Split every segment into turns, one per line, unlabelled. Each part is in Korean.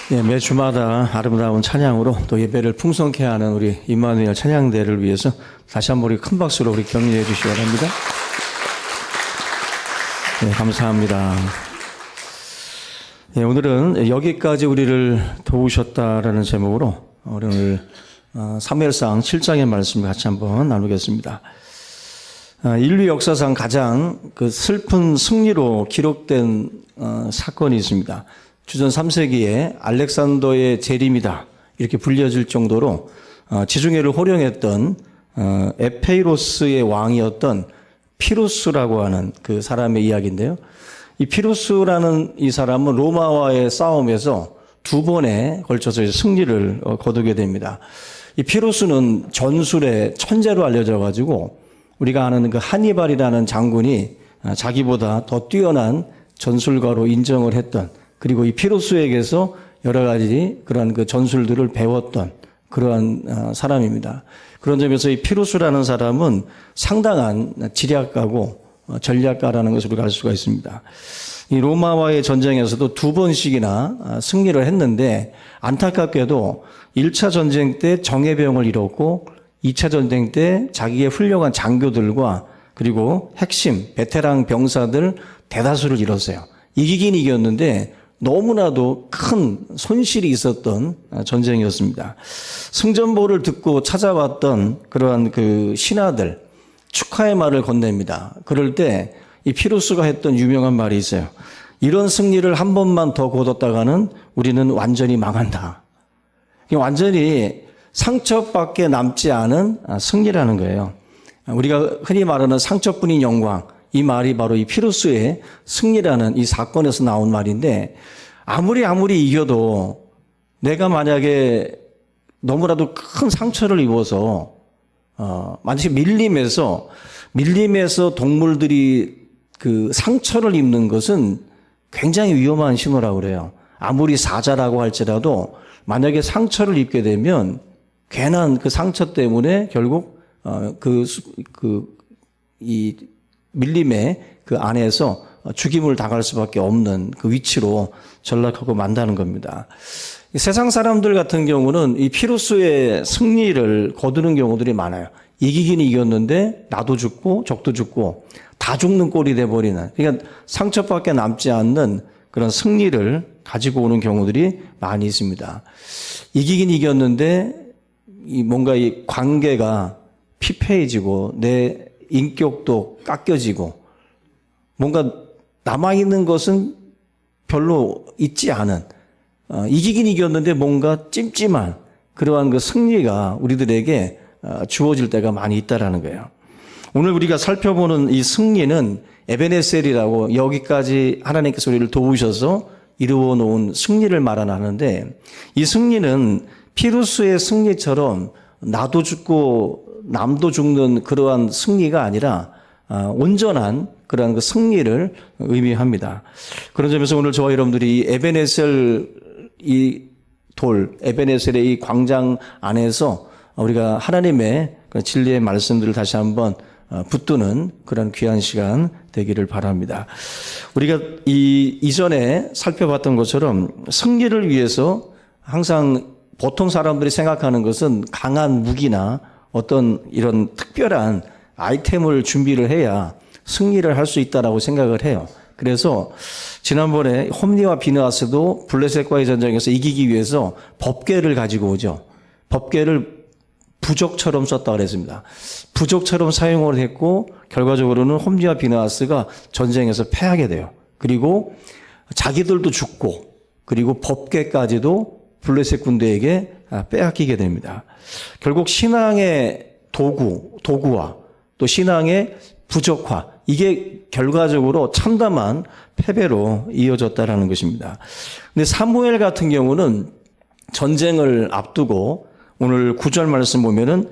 예, 매 주마다 아름다운 찬양으로 또 예배를 풍성케 하는 우리 임마누엘 찬양대를 위해서 다시 한번 우리 큰 박수로 우리 격려해 주시기 바랍니다. 네, 감사합니다. 네, 오늘은 여기까지 우리를 도우셨다라는 제목으로 오늘 사무엘상 7장의 말씀을 같이 한번 나누겠습니다. 인류 역사상 가장 그 슬픈 승리로 기록된 사건이 있습니다. 주전 3세기에 알렉산더의 재림이다 이렇게 불려질 정도로 지중해를 호령했던 에페이로스의 왕이었던 피루스라고 하는 그 사람의 이야기인데요. 이 피루스라는 이 사람은 로마와의 싸움에서 두 번에 걸쳐서 승리를 거두게 됩니다. 이 피루스는 전술의 천재로 알려져 가지고 우리가 아는 그 하니발이라는 장군이 자기보다 더 뛰어난 전술가로 인정을 했던, 그리고 이 피루스에게서 여러 가지 그러한 그 전술들을 배웠던 그러한 사람입니다. 그런 점에서 이 피루스라는 사람은 상당한 지략가고 전략가라는 것을 우리가 알 수가 있습니다. 이 로마와의 전쟁에서도 두 번씩이나 승리를 했는데, 안타깝게도 1차 전쟁 때 정예병을 잃었고 2차 전쟁 때 자기의 훌륭한 장교들과 그리고 핵심 베테랑 병사들 대다수를 잃었어요. 이기긴 이겼는데 너무나도 큰 손실이 있었던 전쟁이었습니다. 승전보를 듣고 찾아왔던 그러한 그 신하들 축하의 말을 건넵니다. 그럴 때 이 피루스가 했던 유명한 말이 있어요. 이런 승리를 한 번만 더 거뒀다가는 우리는 완전히 망한다. 완전히 상처밖에 남지 않은 승리라는 거예요. 우리가 흔히 말하는 상처뿐인 영광, 이 말이 바로 이 피루스의 승리라는 이 사건에서 나온 말인데, 아무리 이겨도 내가 만약에 너무나도 큰 상처를 입어서 만약에 밀림에서 동물들이 그 상처를 입는 것은 굉장히 위험한 신호라고 그래요. 아무리 사자라고 할지라도 만약에 상처를 입게 되면 괜한 그 상처 때문에 결국 이 밀림의 그 안에서 죽임을 당할 수밖에 없는 그 위치로 전락하고 만다는 겁니다. 세상 사람들 같은 경우는 이 피루스의 승리를 거두는 경우들이 많아요. 이기긴 이겼는데 나도 죽고 적도 죽고 다 죽는 꼴이 돼버리는, 그러니까 상처밖에 남지 않는 그런 승리를 가지고 오는 경우들이 많이 있습니다. 이기긴 이겼는데 뭔가 이 관계가 피폐해지고 내 인격도 깎여지고 뭔가 남아있는 것은 별로 있지 않은, 이기긴 이겼는데 뭔가 찜찜한 그러한 그 승리가 우리들에게 주어질 때가 많이 있다라는 거예요. 오늘 우리가 살펴보는 이 승리는 에베네셀이라고, 여기까지 하나님께서 우리를 도우셔서 이루어 놓은 승리를 말하는데, 이 승리는 피루스의 승리처럼 나도 죽고 남도 죽는 그러한 승리가 아니라 온전한 그러한 그 승리를 의미합니다. 그런 점에서 오늘 저와 여러분들이 이 에베네셀 에베네셀의 이 광장 안에서 우리가 하나님의 진리의 말씀들을 다시 한번 붙드는 그런 귀한 시간 되기를 바랍니다. 우리가 이전에 살펴봤던 것처럼 승리를 위해서 항상 보통 사람들이 생각하는 것은 강한 무기나 어떤 이런 특별한 아이템을 준비를 해야 승리를 할 수 있다라고 생각을 해요. 그래서 지난번에 홈니와 비느하스도 블레셋과의 전쟁에서 이기기 위해서 법궤를 가지고 오죠. 법궤를 부적처럼 썼다 그랬습니다. 부적처럼 사용을 했고 결과적으로는 홈니와 비느하스가 전쟁에서 패하게 돼요. 그리고 자기들도 죽고 그리고 법궤까지도 블레셋 군대에게 빼앗기게 됩니다. 결국 신앙의 도구와 또 신앙의 부족화, 이게 결과적으로 참담한 패배로 이어졌다라는 것입니다. 근데 사무엘 같은 경우는 전쟁을 앞두고 오늘 9절 말씀 보면은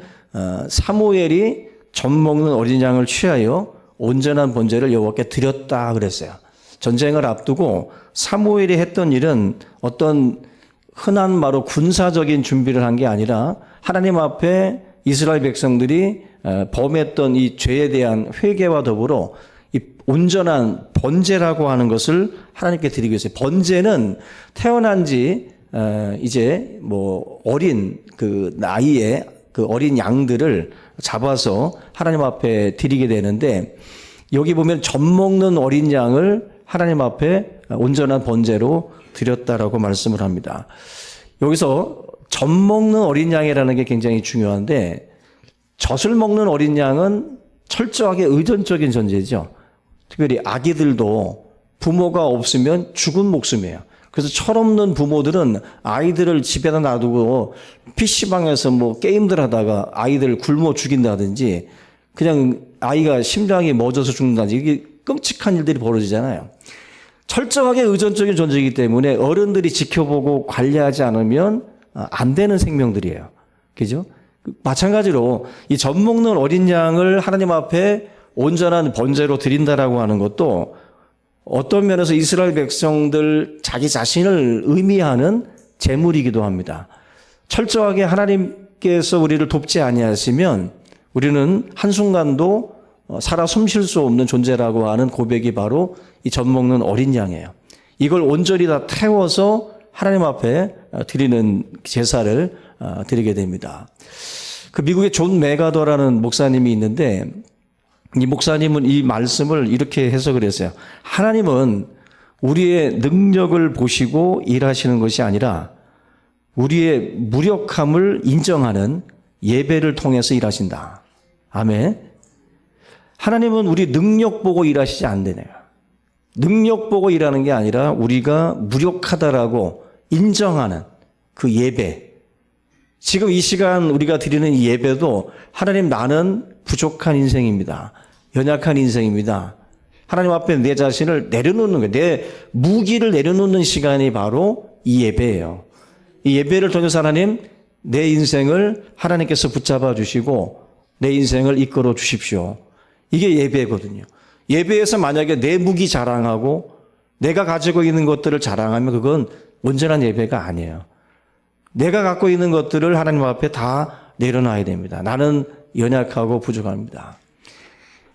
사무엘이 젖 먹는 어린 양을 취하여 온전한 번제를 여호와께 드렸다 그랬어요. 전쟁을 앞두고 사무엘이 했던 일은 어떤 흔한 말로 군사적인 준비를 한 게 아니라 하나님 앞에 이스라엘 백성들이 범했던 이 죄에 대한 회개와 더불어 이 온전한 번제라고 하는 것을 하나님께 드리기 위해서, 번제는 태어난 지 이제 뭐 어린 그 나이에 그 어린 양들을 잡아서 하나님 앞에 드리게 되는데, 여기 보면 젖 먹는 어린 양을 하나님 앞에 온전한 번제로 드렸다라고 말씀을 합니다. 여기서 젖 먹는 어린 양이라는 게 굉장히 중요한데, 젖을 먹는 어린 양은 철저하게 의존적인 존재죠. 특별히 아기들도 부모가 없으면 죽은 목숨이에요. 그래서 철없는 부모들은 아이들을 집에다 놔두고 PC방에서 뭐 게임들 하다가 아이들 굶어 죽인다든지, 그냥 아이가 심장이 멎어서 죽는다든지, 이게 끔찍한 일들이 벌어지잖아요. 철저하게 의존적인 존재이기 때문에 어른들이 지켜보고 관리하지 않으면 안 되는 생명들이에요. 그죠? 마찬가지로 이 젖 먹는 어린 양을 하나님 앞에 온전한 번제로 드린다라고 하는 것도 어떤 면에서 이스라엘 백성들 자기 자신을 의미하는 제물이기도 합니다. 철저하게 하나님께서 우리를 돕지 아니하시면 우리는 한순간도 살아 숨쉴 수 없는 존재라고 하는 고백이 바로 이 젖 먹는 어린 양이에요. 이걸 온전히 다 태워서 하나님 앞에 드리는 제사를 드리게 됩니다. 그 미국의 존 메가더라는 목사님이 있는데, 이 목사님은 이 말씀을 이렇게 해석을 했어요. 하나님은 우리의 능력을 보시고 일하시는 것이 아니라 우리의 무력함을 인정하는 예배를 통해서 일하신다. 아멘. 하나님은 우리 능력 보고 일하시지 않대네요. 능력 보고 일하는 게 아니라 우리가 무력하다라고 인정하는 그 예배. 지금 이 시간 우리가 드리는 이 예배도 하나님, 나는 부족한 인생입니다. 연약한 인생입니다. 하나님 앞에 내 자신을 내려놓는 거예요. 내 무기를 내려놓는 시간이 바로 이 예배예요. 이 예배를 통해서 하나님, 내 인생을 하나님께서 붙잡아 주시고 내 인생을 이끌어 주십시오. 이게 예배거든요. 예배에서 만약에 내 무기 자랑하고 내가 가지고 있는 것들을 자랑하면 그건 온전한 예배가 아니에요. 내가 갖고 있는 것들을 하나님 앞에 다 내려놔야 됩니다. 나는 연약하고 부족합니다.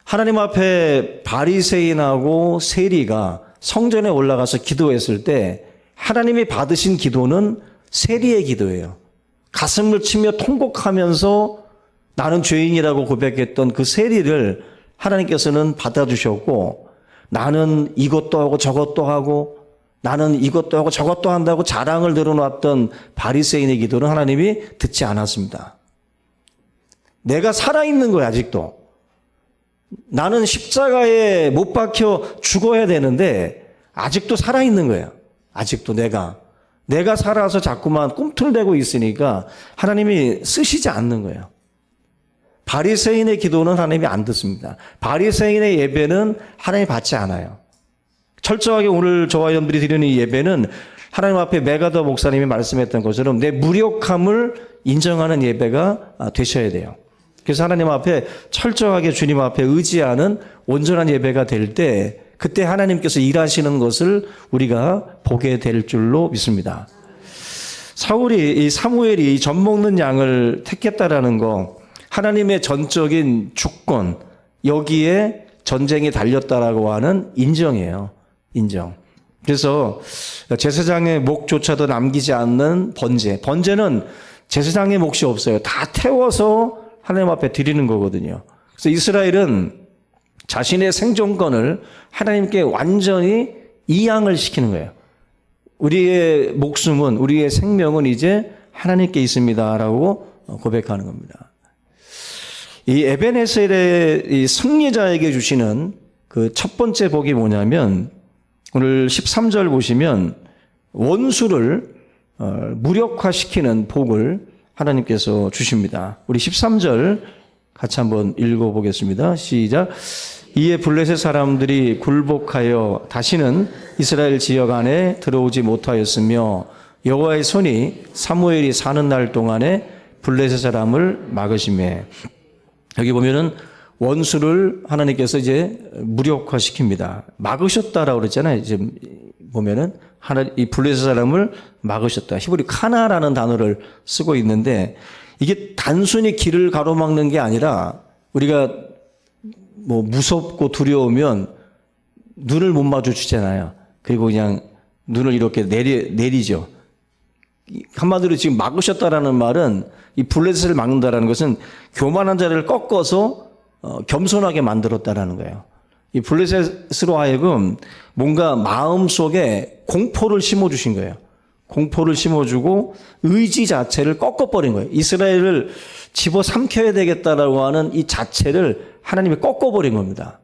하나님 앞에 바리새인하고 세리가 성전에 올라가서 기도했을 때 하나님이 받으신 기도는 세리의 기도예요. 가슴을 치며 통곡하면서 나는 죄인이라고 고백했던 그 세리를 하나님께서는 받아주셨고, 나는 이것도 하고 저것도 하고 나는 이것도 하고 저것도 한다고 자랑을 늘어놨던 바리새인의 기도는 하나님이 듣지 않았습니다. 내가 살아있는 거야, 아직도. 나는 십자가에 못 박혀 죽어야 되는데 아직도 살아있는 거예요. 아직도 내가 살아서 자꾸만 꿈틀대고 있으니까 하나님이 쓰시지 않는 거예요. 바리새인의 기도는 하나님이 안 듣습니다. 바리새인의 예배는 하나님이 받지 않아요. 철저하게 오늘 저와 여러분들이 드리는 이 예배는 하나님 앞에 메가더 목사님이 말씀했던 것처럼 내 무력함을 인정하는 예배가 되셔야 돼요. 그래서 하나님 앞에 철저하게 주님 앞에 의지하는 온전한 예배가 될 때, 그때 하나님께서 일하시는 것을 우리가 보게 될 줄로 믿습니다. 사무엘이 젖 먹는 양을 택했다라는 거, 하나님의 전적인 주권, 여기에 전쟁이 달렸다라고 하는 인정이에요. 인정. 그래서 제사장의 목조차도 남기지 않는 번제. 번제는 제사장의 몫이 없어요. 다 태워서 하나님 앞에 드리는 거거든요. 그래서 이스라엘은 자신의 생존권을 하나님께 완전히 이양을 시키는 거예요. 우리의 목숨은, 우리의 생명은 이제 하나님께 있습니다라고 고백하는 겁니다. 이 에벤헤셀의 이 승리자에게 주시는 그 첫 번째 복이 뭐냐면, 오늘 13절 보시면 원수를 무력화시키는 복을 하나님께서 주십니다. 우리 13절 같이 한번 읽어보겠습니다. 시작. 이에 블레셋 사람들이 굴복하여 다시는 이스라엘 지역 안에 들어오지 못하였으며 여호와의 손이 사무엘이 사는 날 동안에 블레셋 사람을 막으시매. 여기 보면은 원수를 하나님께서 이제 무력화시킵니다. 막으셨다라고 그랬잖아요. 이제 보면은 이 블레셋 사람을 막으셨다. 히브리 카나라는 단어를 쓰고 있는데, 이게 단순히 길을 가로막는 게 아니라 우리가 뭐 무섭고 두려우면 눈을 못 마주치잖아요. 그리고 그냥 눈을 이렇게 내리죠. 한마디로 지금 막으셨다라는 말은 이 블레셋을 막는다라는 것은 교만한 자를 꺾어서 겸손하게 만들었다라는 거예요. 이 블레셋으로 하여금 뭔가 마음속에 공포를 심어주신 거예요. 공포를 심어주고 의지 자체를 꺾어버린 거예요. 이스라엘을 집어삼켜야 되겠다라고 하는 이 자체를 하나님이 꺾어버린 겁니다.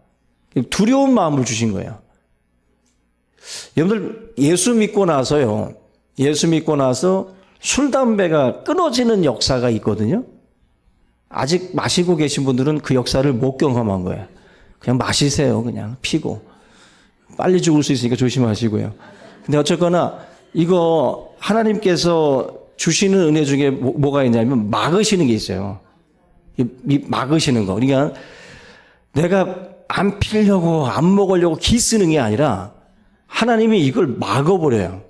두려운 마음을 주신 거예요. 여러분들 예수 믿고 나서요. 예수 믿고 나서 술, 담배가 끊어지는 역사가 있거든요. 아직 마시고 계신 분들은 그 역사를 못 경험한 거예요. 그냥 마시세요. 그냥 피고. 빨리 죽을 수 있으니까 조심하시고요. 근데 어쨌거나 이거 하나님께서 주시는 은혜 중에 뭐가 있냐면 막으시는 게 있어요. 막으시는 거. 그러니까 내가 안 피려고 안 먹으려고 기 쓰는 게 아니라 하나님이 이걸 막아버려요.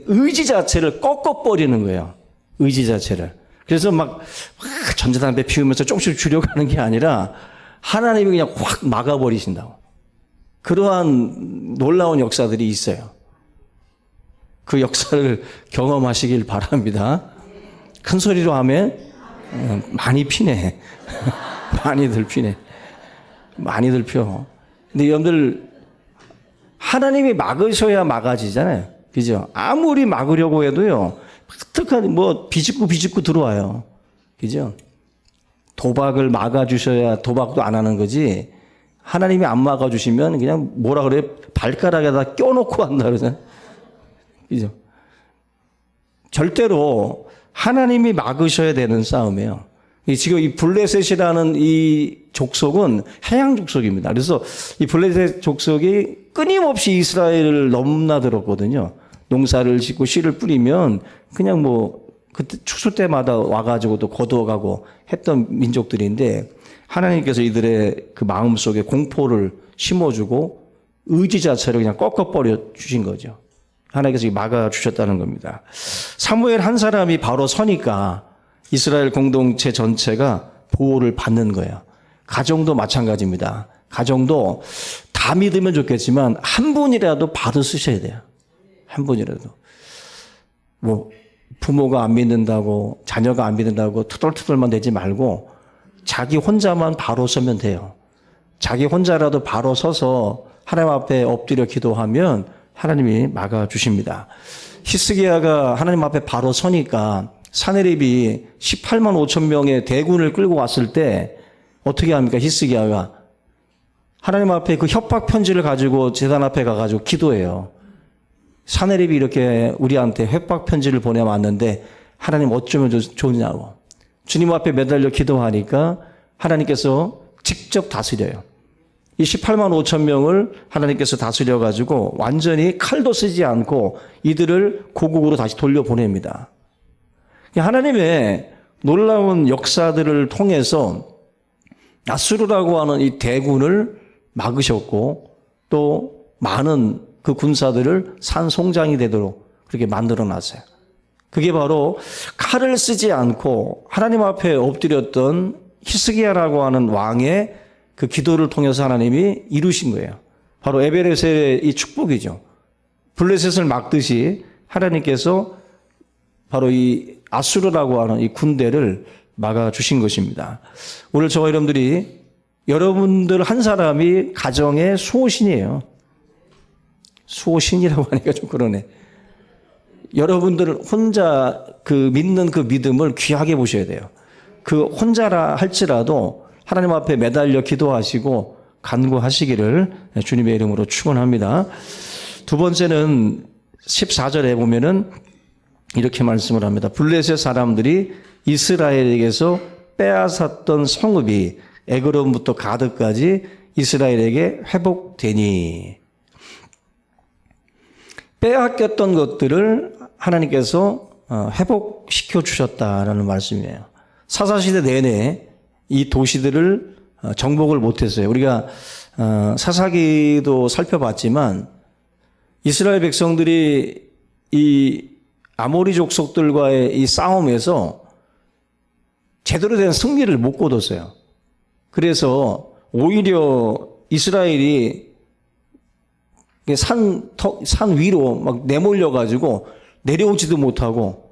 의지 자체를 꺾어버리는 거예요. 의지 자체를. 그래서 막 전자담배 피우면서 조금씩 줄여가는 게 아니라 하나님이 그냥 확 막아버리신다고. 그러한 놀라운 역사들이 있어요. 그 역사를 경험하시길 바랍니다. 큰 소리로 하면 많이 피네. 많이들 피네. 많이들 펴. 근데 여러분들 하나님이 막으셔야 막아지잖아요. 그죠? 아무리 막으려고 해도요. 뭐 비집고 들어와요. 그죠? 도박을 막아주셔야 도박도 안 하는 거지. 하나님이 안 막아주시면 그냥 뭐라 그래요? 발가락에다 껴놓고 한다 그러잖아요. 그죠? 절대로 하나님이 막으셔야 되는 싸움이에요. 지금 이 블레셋이라는 이 족속은 해양 족속입니다. 그래서 이 블레셋 족속이 끊임없이 이스라엘을 넘나들었거든요. 농사를 짓고 씨를 뿌리면 그냥 뭐 그때 추수 때마다 와가지고 또 거두어가고 했던 민족들인데 하나님께서 이들의 그 마음속에 공포를 심어주고 의지 자체를 그냥 꺾어버려 주신 거죠. 하나님께서 막아주셨다는 겁니다. 사무엘 한 사람이 바로 서니까 이스라엘 공동체 전체가 보호를 받는 거예요. 가정도 마찬가지입니다. 가정도 다 믿으면 좋겠지만 한 분이라도 바로 쓰셔야 돼요. 한 분이라도. 뭐 부모가 안 믿는다고 자녀가 안 믿는다고 투덜투덜만 대지 말고 자기 혼자만 바로 서면 돼요. 자기 혼자라도 바로 서서 하나님 앞에 엎드려 기도하면 하나님이 막아주십니다. 히스기야가 하나님 앞에 바로 서니까 사내립이 18만 5천 명의 대군을 끌고 왔을 때 어떻게 합니까? 히스기야가 하나님 앞에 그 협박 편지를 가지고 제단 앞에 가가지고 기도해요. 사내립이 이렇게 우리한테 협박 편지를 보내왔는데 하나님 어쩌면 좋냐고. 주님 앞에 매달려 기도하니까 하나님께서 직접 다스려요. 이 18만 5천 명을 하나님께서 다스려가지고 완전히 칼도 쓰지 않고 이들을 고국으로 다시 돌려보냅니다. 하나님의 놀라운 역사들을 통해서 아수르라고 하는 이 대군을 막으셨고 또 많은 그 군사들을 산송장이 되도록 그렇게 만들어 놨어요. 그게 바로 칼을 쓰지 않고 하나님 앞에 엎드렸던 히스기야라고 하는 왕의 그 기도를 통해서 하나님이 이루신 거예요. 바로 에베레스의 이 축복이죠. 블레셋을 막듯이 하나님께서 바로 이 아수르라고 하는 이 군대를 막아주신 것입니다. 오늘 저와 여러분들 한 사람이 가정의 수호신이에요. 수호신이라고 하니까 좀 그러네. 여러분들 혼자 그 믿는 그 믿음을 귀하게 보셔야 돼요. 그 혼자라 할지라도 하나님 앞에 매달려 기도하시고 간구하시기를 주님의 이름으로 축원합니다. 두 번째는 14절에 보면은 이렇게 말씀을 합니다. 블레셋 사람들이 이스라엘에게서 빼앗았던 성읍이 에그론부터 가드까지 이스라엘에게 회복되니. 빼앗겼던 것들을 하나님께서 회복시켜 주셨다라는 말씀이에요. 사사시대 내내 이 도시들을 정복을 못했어요. 우리가 사사기도 살펴봤지만 이스라엘 백성들이 이 아모리 족속들과의 이 싸움에서 제대로 된 승리를 못 거뒀어요. 그래서 오히려 이스라엘이 산 위로 막 내몰려가지고 내려오지도 못하고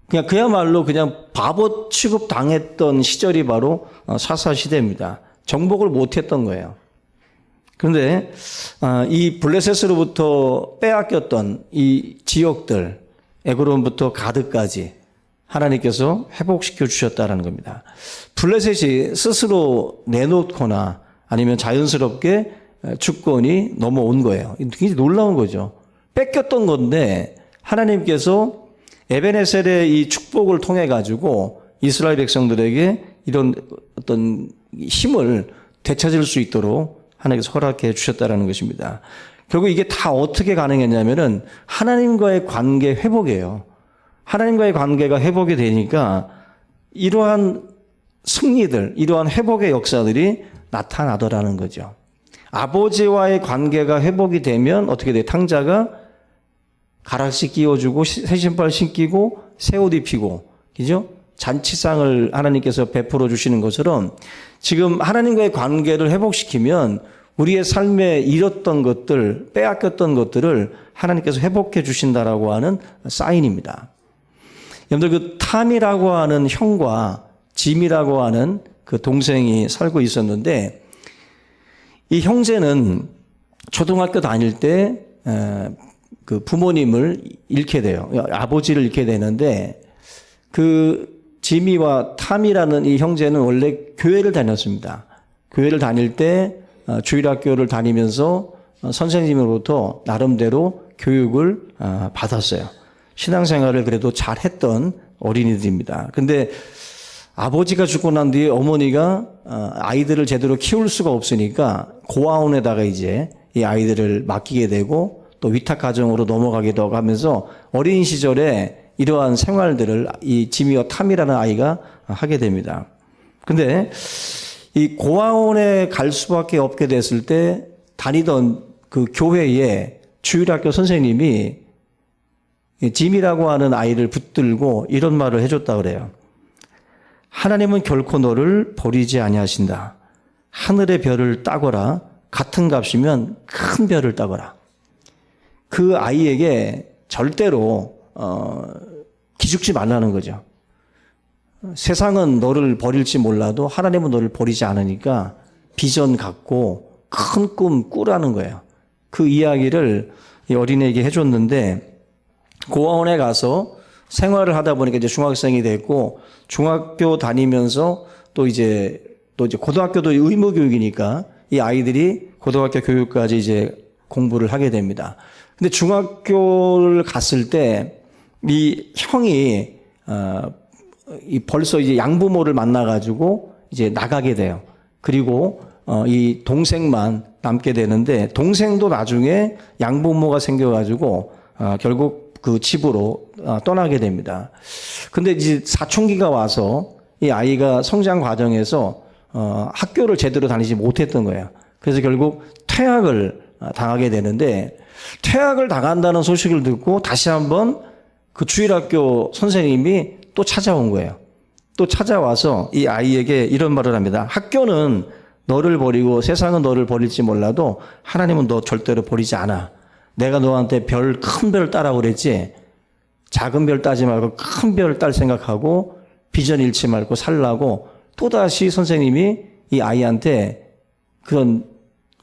그냥 그야말로 그냥 바보 취급 당했던 시절이 바로 사사 시대입니다. 정복을 못했던 거예요. 그런데 이 블레셋으로부터 빼앗겼던 이 지역들, 에그론부터 가드까지 하나님께서 회복시켜 주셨다는 겁니다. 블레셋이 스스로 내놓거나 아니면 자연스럽게 주권이 넘어온 거예요. 굉장히 놀라운 거죠. 뺏겼던 건데 하나님께서 에베네셀의 이 축복을 통해 가지고 이스라엘 백성들에게 이런 어떤 힘을 되찾을 수 있도록 하나님께서 허락해 주셨다는 것입니다. 결국 이게 다 어떻게 가능했냐면은 하나님과의 관계 회복이에요. 하나님과의 관계가 회복이 되니까 이러한 승리들, 이러한 회복의 역사들이 나타나더라는 거죠. 아버지와의 관계가 회복이 되면 어떻게 돼요? 탕자가 가락씩 끼워주고 새 신발 신기고 새 옷 입히고, 그죠? 잔치상을 하나님께서 베풀어 주시는 것처럼 지금 하나님과의 관계를 회복시키면 우리의 삶에 잃었던 것들, 빼앗겼던 것들을 하나님께서 회복해 주신다라고 하는 사인입니다. 여러분들 그 탐이라고 하는 형과 짐이라고 하는 그 동생이 살고 있었는데 이 형제는 초등학교 다닐 때 그 부모님을 잃게 돼요. 아버지를 잃게 되는데 그 지미와 탐이라는 이 형제는 원래 교회를 다녔습니다. 교회를 다닐 때 주일학교를 다니면서 선생님으로부터 나름대로 교육을 받았어요. 신앙생활을 그래도 잘했던 어린이들입니다. 근데 아버지가 죽고 난 뒤에 어머니가 아이들을 제대로 키울 수가 없으니까 고아원에다가 이제 이 아이들을 맡기게 되고 또 위탁 가정으로 넘어가기도 하면서 어린 시절에 이러한 생활들을 이 지미와 탐이라는 아이가 하게 됩니다. 근데 이 고아원에 갈 수밖에 없게 됐을 때 다니던 그 교회에 주일학교 선생님이 짐이라고 하는 아이를 붙들고 이런 말을 해줬다 그래요. 하나님은 결코 너를 버리지 아니하신다. 하늘의 별을 따거라. 같은 값이면 큰 별을 따거라. 그 아이에게 절대로 기죽지 말라는 거죠. 세상은 너를 버릴지 몰라도 하나님은 너를 버리지 않으니까 비전 갖고 큰 꿈 꾸라는 거예요. 그 이야기를 이 어린애에게 해줬는데 고아원에 가서 생활을 하다 보니까 이제 중학생이 됐고 중학교 다니면서 또 이제 고등학교도 의무 교육이니까 이 아이들이 고등학교 교육까지 이제 공부를 하게 됩니다. 근데 중학교를 갔을 때 이 형이 벌써 이제 양부모를 만나가지고 이제 나가게 돼요. 그리고 이 동생만 남게 되는데 동생도 나중에 양부모가 생겨가지고 결국 그 집으로 떠나게 됩니다. 근데 이제 사춘기가 와서 이 아이가 성장 과정에서 학교를 제대로 다니지 못했던 거예요. 그래서 결국 퇴학을 당하게 되는데 퇴학을 당한다는 소식을 듣고 다시 한번 그 주일학교 선생님이 또 찾아온 거예요. 또 찾아와서 이 아이에게 이런 말을 합니다. 학교는 너를 버리고 세상은 너를 버릴지 몰라도 하나님은 너 절대로 버리지 않아. 내가 너한테 큰 별 따라고 그랬지. 작은 별 따지 말고 큰 별 딸 생각하고 비전 잃지 말고 살라고 또다시 선생님이 이 아이한테 그런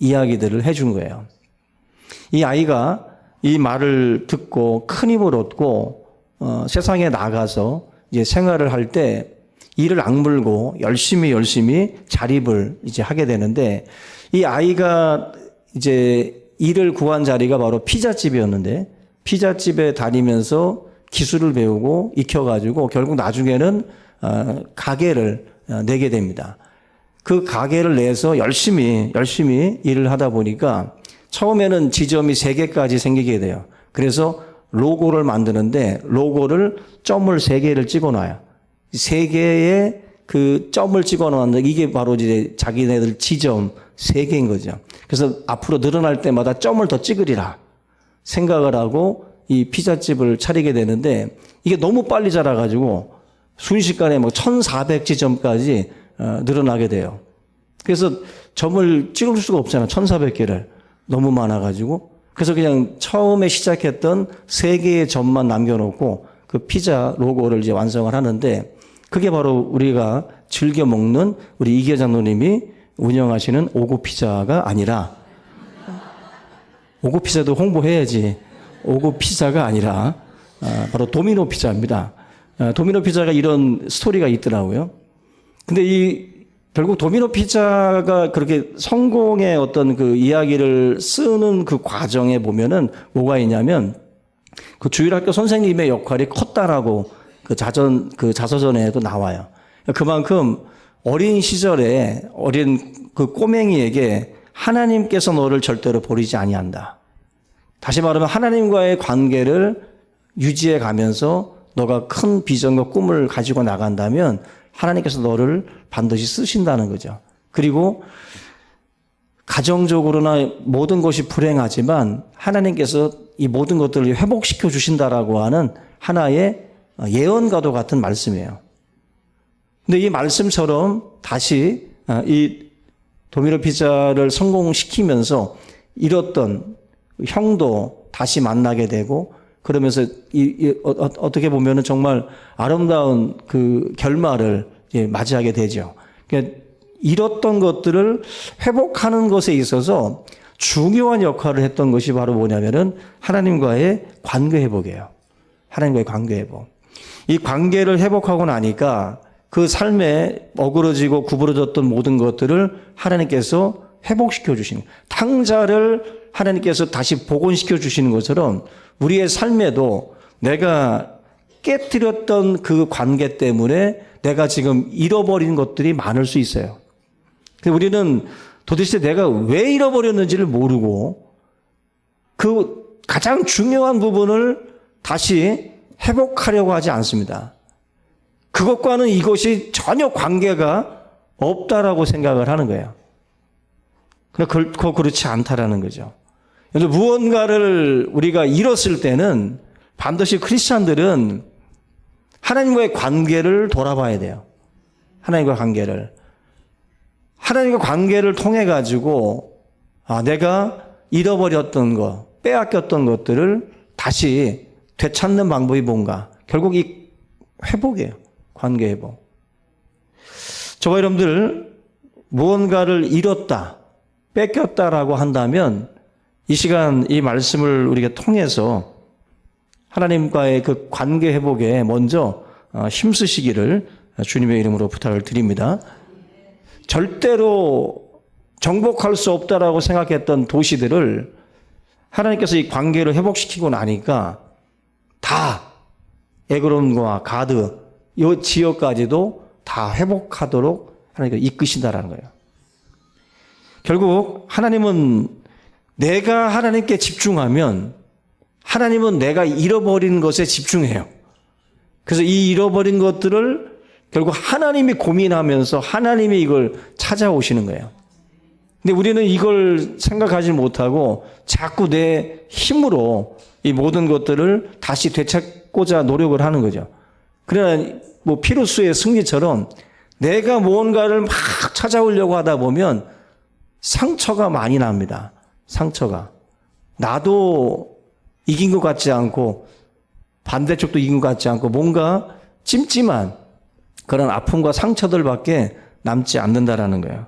이야기들을 해준 거예요. 이 아이가 이 말을 듣고 큰 힘을 얻고 세상에 나가서 이제 생활을 할 때 이를 악물고 열심히 자립을 이제 하게 되는데 이 아이가 이제 일을 구한 자리가 바로 피자집이었는데 피자집에 다니면서 기술을 배우고 익혀가지고 결국 나중에는 가게를 내게 됩니다. 그 가게를 내서 열심히 일을 하다 보니까 처음에는 지점이 3개까지 생기게 돼요. 그래서 로고를 만드는데 로고를 점을 3개를 찍어놔요. 3개의 그 점을 찍어놓았는데 이게 바로 이제 자기네들 지점 3개인 거죠. 그래서 앞으로 늘어날 때마다 점을 더 찍으리라 생각을 하고 이 피자집을 차리게 되는데 이게 너무 빨리 자라가지고 순식간에 1400지점까지 늘어나게 돼요. 그래서 점을 찍을 수가 없잖아. 1400개를. 너무 많아가지고. 그래서 그냥 처음에 시작했던 3개의 점만 남겨놓고 그 피자 로고를 이제 완성을 하는데, 그게 바로 우리가 즐겨 먹는 우리 이기현 장로님이 운영하시는 오구 피자가 아니라, 오구 피자도 홍보해야지. 오구 피자가 아니라 바로 도미노 피자입니다. 도미노 피자가 이런 스토리가 있더라고요. 근데 결국 도미노 피자가 그렇게 성공의 어떤 그 이야기를 쓰는 그 과정에 보면은 뭐가 있냐면, 그 주일학교 선생님의 역할이 컸다라고 그 자서전에도 나와요. 그만큼 어린 시절에 어린 그 꼬맹이에게 하나님께서 너를 절대로 버리지 아니한다. 다시 말하면 하나님과의 관계를 유지해 가면서 너가 큰 비전과 꿈을 가지고 나간다면 하나님께서 너를 반드시 쓰신다는 거죠. 그리고 가정적으로나 모든 것이 불행하지만 하나님께서 이 모든 것들을 회복시켜 주신다라고 하는 하나의 예언과도 같은 말씀이에요. 근데 이 말씀처럼 다시 이 도미노 피자를 성공시키면서 잃었던 형도 다시 만나게 되고, 그러면서 어떻게 보면은 정말 아름다운 그 결말을 이제 맞이하게 되죠. 그러니까 잃었던 것들을 회복하는 것에 있어서 중요한 역할을 했던 것이 바로 뭐냐면은 하나님과의 관계 회복이에요. 하나님과의 관계 회복. 이 관계를 회복하고 나니까 그 삶에 어그러지고 구부러졌던 모든 것들을 하나님께서 회복시켜 주시는, 탕자를 하나님께서 다시 복원시켜 주시는 것처럼 우리의 삶에도 내가 깨뜨렸던 그 관계 때문에 내가 지금 잃어버린 것들이 많을 수 있어요. 우리는 도대체 내가 왜 잃어버렸는지를 모르고 그 가장 중요한 부분을 다시 회복하려고 하지 않습니다. 그것과는 이것이 전혀 관계가 없다라고 생각을 하는 거예요. 근데 그렇지 않다라는 거죠. 그래서 무언가를 우리가 잃었을 때는 반드시 크리스찬들은 하나님과의 관계를 돌아봐야 돼요. 하나님과 관계를 통해 가지고 내가 잃어버렸던 거, 빼앗겼던 것들을 다시 되찾는 방법이 뭔가? 결국 이 회복이에요. 관계 회복. 저와 여러분들 무언가를 잃었다, 뺏겼다라고 한다면 이 시간 이 말씀을 우리가 통해서 하나님과의 그 관계 회복에 먼저 힘쓰시기를 주님의 이름으로 부탁을 드립니다. 절대로 정복할 수 없다라고 생각했던 도시들을 하나님께서 이 관계를 회복시키고 나니까 다 에그론과 가드 이 지역까지도 다 회복하도록 하나님께서 이끄신다라는 거예요. 결국 하나님은 내가 하나님께 집중하면 하나님은 내가 잃어버린 것에 집중해요. 그래서 이 잃어버린 것들을 결국 하나님이 고민하면서 하나님이 이걸 찾아오시는 거예요. 근데 우리는 이걸 생각하지 못하고 자꾸 내 힘으로 이 모든 것들을 다시 되찾고자 노력을 하는 거죠. 그러나 뭐 피루스의 승리처럼 내가 무언가를 막 찾아오려고 하다 보면 상처가 많이 납니다. 상처가. 나도 이긴 것 같지 않고 반대쪽도 이긴 것 같지 않고 뭔가 찜찜한 그런 아픔과 상처들밖에 남지 않는다라는 거예요.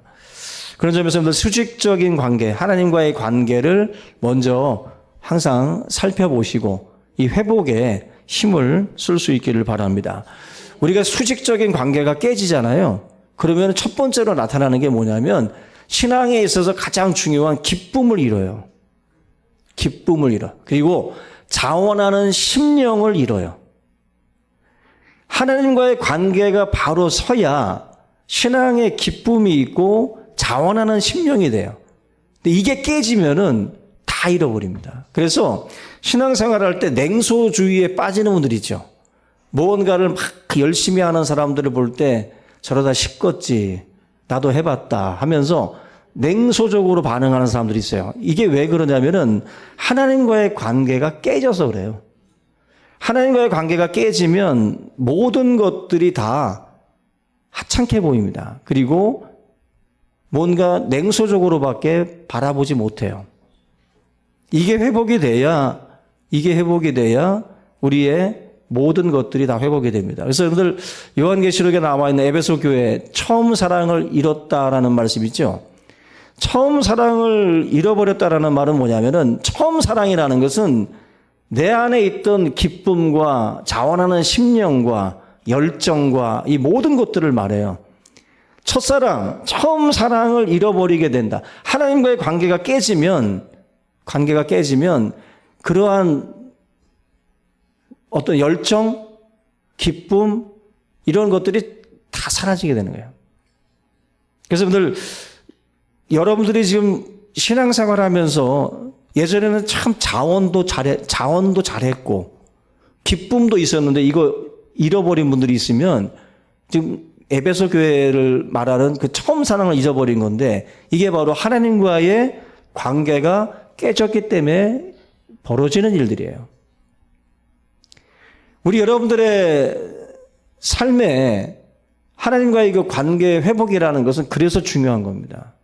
그런 점에서 수직적인 관계, 하나님과의 관계를 먼저 항상 살펴보시고 이 회복에 힘을 쓸 수 있기를 바랍니다. 우리가 수직적인 관계가 깨지잖아요. 그러면 첫 번째로 나타나는 게 뭐냐면 신앙에 있어서 가장 중요한 기쁨을 잃어요. 기쁨을 잃어. 그리고 자원하는 심령을 잃어요. 하나님과의 관계가 바로 서야 신앙의 기쁨이 있고 자원하는 심령이 돼요. 근데 이게 깨지면은 다 잃어버립니다. 그래서 신앙생활할 때 냉소주의에 빠지는 분들 있죠. 무언가를 막 열심히 하는 사람들을 볼 때 저러다 식겠지, 나도 해봤다 하면서 냉소적으로 반응하는 사람들이 있어요. 이게 왜 그러냐면은 하나님과의 관계가 깨져서 그래요. 하나님과의 관계가 깨지면 모든 것들이 다 하찮게 보입니다. 그리고 뭔가 냉소적으로밖에 바라보지 못해요. 이게 회복이 돼야 우리의 모든 것들이 다 회복이 됩니다. 그래서 여러분들 요한계시록에 나와 있는 에베소 교회 처음 사랑을 잃었다라는 말씀 있죠. 처음 사랑을 잃어버렸다라는 말은 뭐냐면은 처음 사랑이라는 것은 내 안에 있던 기쁨과 자원하는 심령과 열정과 이 모든 것들을 말해요. 첫사랑, 처음 사랑을 잃어버리게 된다. 하나님과의 관계가 깨지면 그러한 어떤 열정, 기쁨 이런 것들이 다 사라지게 되는 거예요. 그래서 여러분들이 지금 신앙생활 하면서 예전에는 참 자원도 잘했고 기쁨도 있었는데 이거 잃어버린 분들이 있으면 지금 에베소 교회를 말하는 그 처음 사랑을 잊어버린 건데 이게 바로 하나님과의 관계가 깨졌기 때문에 벌어지는 일들이에요. 우리 여러분들의 삶에 하나님과의 그 관계 회복이라는 것은 그래서 중요한 겁니다.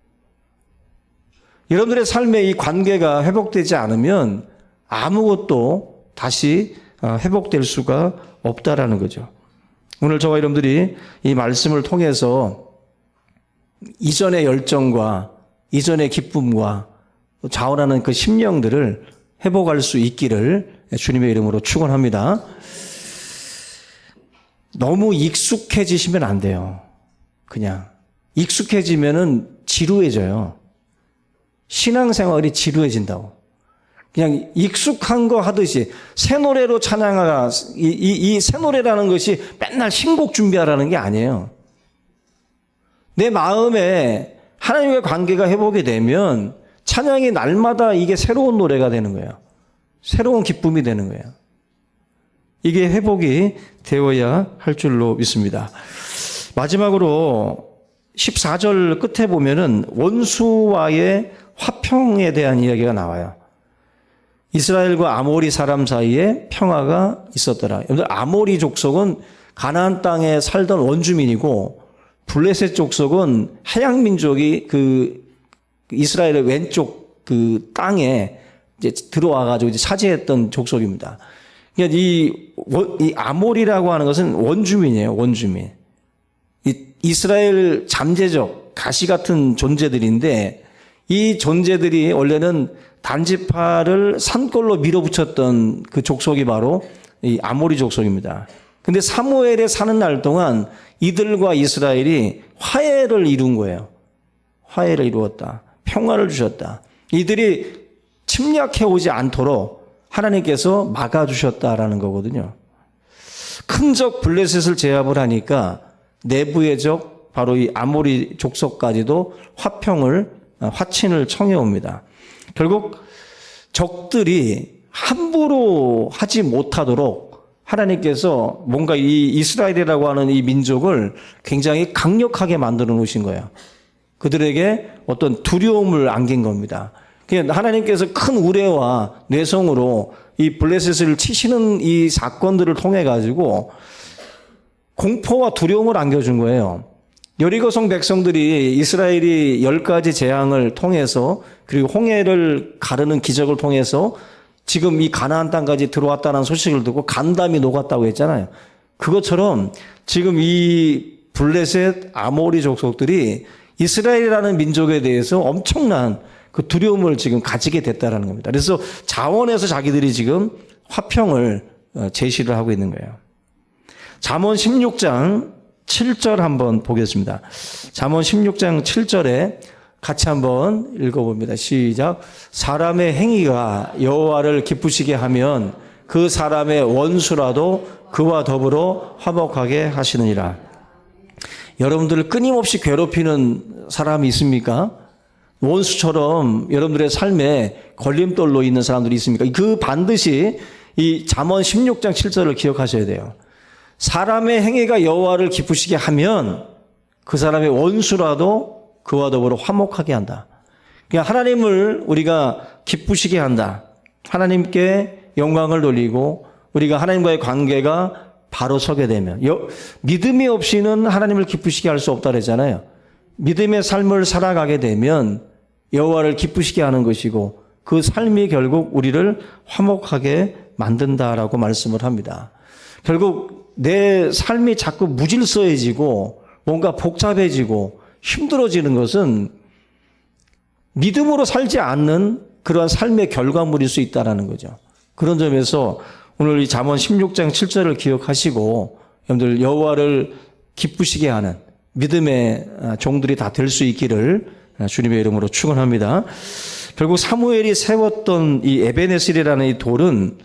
여러분들의 삶에 이 관계가 회복되지 않으면 아무것도 다시 회복될 수가 없다라는 거죠. 오늘 저와 여러분들이 이 말씀을 통해서 이전의 열정과 이전의 기쁨과 자원하는 그 심령들을 회복할 수 있기를 주님의 이름으로 축원합니다. 너무 익숙해지시면 안 돼요. 그냥 익숙해지면은 지루해져요. 신앙생활이 지루해진다고. 그냥 익숙한 거 하듯이 새 노래로 찬양하라. 이 새 노래라는 것이 맨날 신곡 준비하라는 게 아니에요. 내 마음에 하나님과의 관계가 회복이 되면 찬양이 날마다 이게 새로운 노래가 되는 거예요. 새로운 기쁨이 되는 거예요. 이게 회복이 되어야 할 줄로 믿습니다. 마지막으로 14절 끝에 보면은 원수와의 화평에 대한 이야기가 나와요. 이스라엘과 아모리 사람 사이에 평화가 있었더라. 여러분들 아모리 족속은 가나안 땅에 살던 원주민이고 블레셋 족속은 해양 민족이 그 이스라엘의 왼쪽 그 땅에 이제 들어와 가지고 이제 차지했던 족속입니다. 그러니까 이 아모리라고 하는 것은 원주민이에요. 원주민. 이스라엘 잠재적 가시 같은 존재들인데 이 존재들이 원래는 단지파를 산골로 밀어붙였던 그 족속이 바로 이 아모리 족속입니다. 근데 사무엘에 사는 날 동안 이들과 이스라엘이 화해를 이룬 거예요. 화해를 이루었다. 평화를 주셨다. 이들이 침략해 오지 않도록 하나님께서 막아주셨다라는 거거든요. 큰 적 블레셋을 제압을 하니까 내부의 적 바로 이 아모리 족속까지도 화친을 청해 옵니다. 결국 적들이 함부로 하지 못하도록 하나님께서 뭔가 이 이스라엘이라고 하는 이 민족을 굉장히 강력하게 만들어 놓으신 거예요. 그들에게 어떤 두려움을 안긴 겁니다. 하나님께서 큰 우레와 뇌성으로 이 블레셋을 치시는 이 사건들을 통해 가지고 공포와 두려움을 안겨준 거예요. 여리고성 백성들이 이스라엘이 10가지 재앙을 통해서 그리고 홍해를 가르는 기적을 통해서 지금 이 가나안 땅까지 들어왔다는 소식을 듣고 간담이 녹았다고 했잖아요. 그것처럼 지금 이 블레셋 아모리 족속들이 이스라엘이라는 민족에 대해서 엄청난 그 두려움을 지금 가지게 됐다라는 겁니다. 그래서 자원해서 자기들이 지금 화평을 제시를 하고 있는 거예요. 잠언 16장 7절 한번 보겠습니다. 잠언 16장 7절에 같이 한번 읽어봅니다. 시작. 사람의 행위가 여호와를 기쁘시게 하면 그 사람의 원수라도 그와 더불어 화목하게 하시느니라. 여러분들을 끊임없이 괴롭히는 사람이 있습니까? 원수처럼 여러분들의 삶에 걸림돌로 있는 사람들이 있습니까? 그 반드시 이 잠언 16장 7절을 기억하셔야 돼요. 사람의 행위가 여호와를 기쁘시게 하면 그 사람의 원수라도 그와 더불어 화목하게 한다. 그러니까 하나님을 우리가 기쁘시게 한다. 하나님께 영광을 돌리고 우리가 하나님과의 관계가 바로 서게 되면 믿음이 없이는 하나님을 기쁘시게 할 수 없다 그랬잖아요. 믿음의 삶을 살아가게 되면 여호와를 기쁘시게 하는 것이고 그 삶이 결국 우리를 화목하게 만든다라고 말씀을 합니다. 결국 내 삶이 자꾸 무질서해지고 뭔가 복잡해지고 힘들어지는 것은 믿음으로 살지 않는 그러한 삶의 결과물일 수 있다는 거죠. 그런 점에서 오늘 이 잠언 16장 7절을 기억하시고 여러분들 여호와를 기쁘시게 하는 믿음의 종들이 다 될 수 있기를 주님의 이름으로 축원합니다. 결국 사무엘이 세웠던 이 에베네셀이라는 이 돌은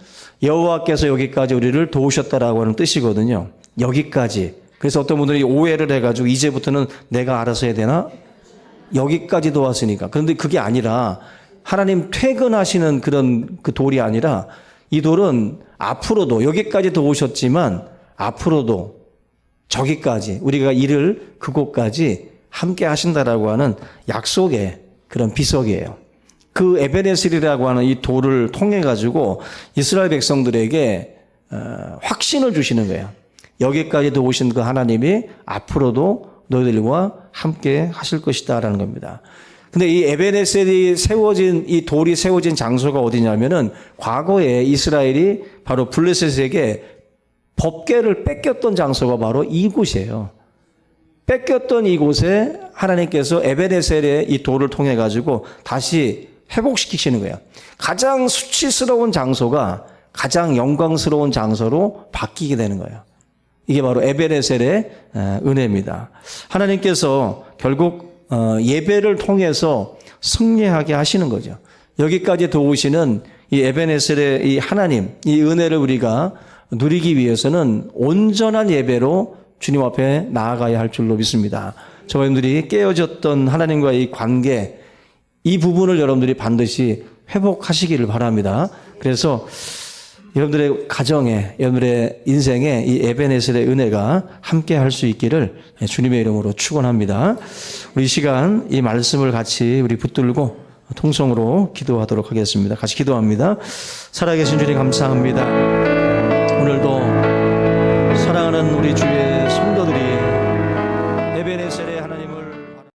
여호와께서 여기까지 우리를 도우셨다라고 하는 뜻이거든요. 여기까지. 그래서 어떤 분들이 오해를 해가지고 이제부터는 내가 알아서 해야 되나? 여기까지 도왔으니까. 그런데 그게 아니라 하나님 퇴근하시는 그런 그 돌이 아니라 이 돌은 앞으로도 여기까지 도우셨지만 앞으로도 저기까지 우리가 이를 그곳까지 함께 하신다라고 하는 약속의 그런 비석이에요. 그 에베네셀이라고 하는 이 돌을 통해 가지고 이스라엘 백성들에게 확신을 주시는 거예요. 여기까지도 오신 그 하나님이 앞으로도 너희들과 함께 하실 것이다라는 겁니다. 근데 이 에베네셀이 세워진 이 돌이 세워진 장소가 어디냐면은 과거에 이스라엘이 바로 블레셋에게 법궤를 뺏겼던 장소가 바로 이곳이에요. 뺏겼던 이곳에 하나님께서 에베네셀의 이 돌을 통해 가지고 다시 회복시키시는 거예요. 가장 수치스러운 장소가 가장 영광스러운 장소로 바뀌게 되는 거예요. 이게 바로 에베네셀의 은혜입니다. 하나님께서 결국 예배를 통해서 승리하게 하시는 거죠. 여기까지 도우시는 이 에베네셀의 이 하나님, 이 은혜를 우리가 누리기 위해서는 온전한 예배로 주님 앞에 나아가야 할 줄로 믿습니다. 저희들이 깨어졌던 하나님과의 이 관계, 이 부분을 여러분들이 반드시 회복하시기를 바랍니다. 그래서 여러분들의 가정에, 여러분들의 인생에 이 에베네셀의 은혜가 함께 할 수 있기를 주님의 이름으로 축원합니다. 우리 이 시간 이 말씀을 같이 우리 붙들고 통성으로 기도하도록 하겠습니다. 같이 기도합니다. 살아계신 주님 감사합니다. 오늘도 사랑하는 우리 주의 성도들이 에베네셀의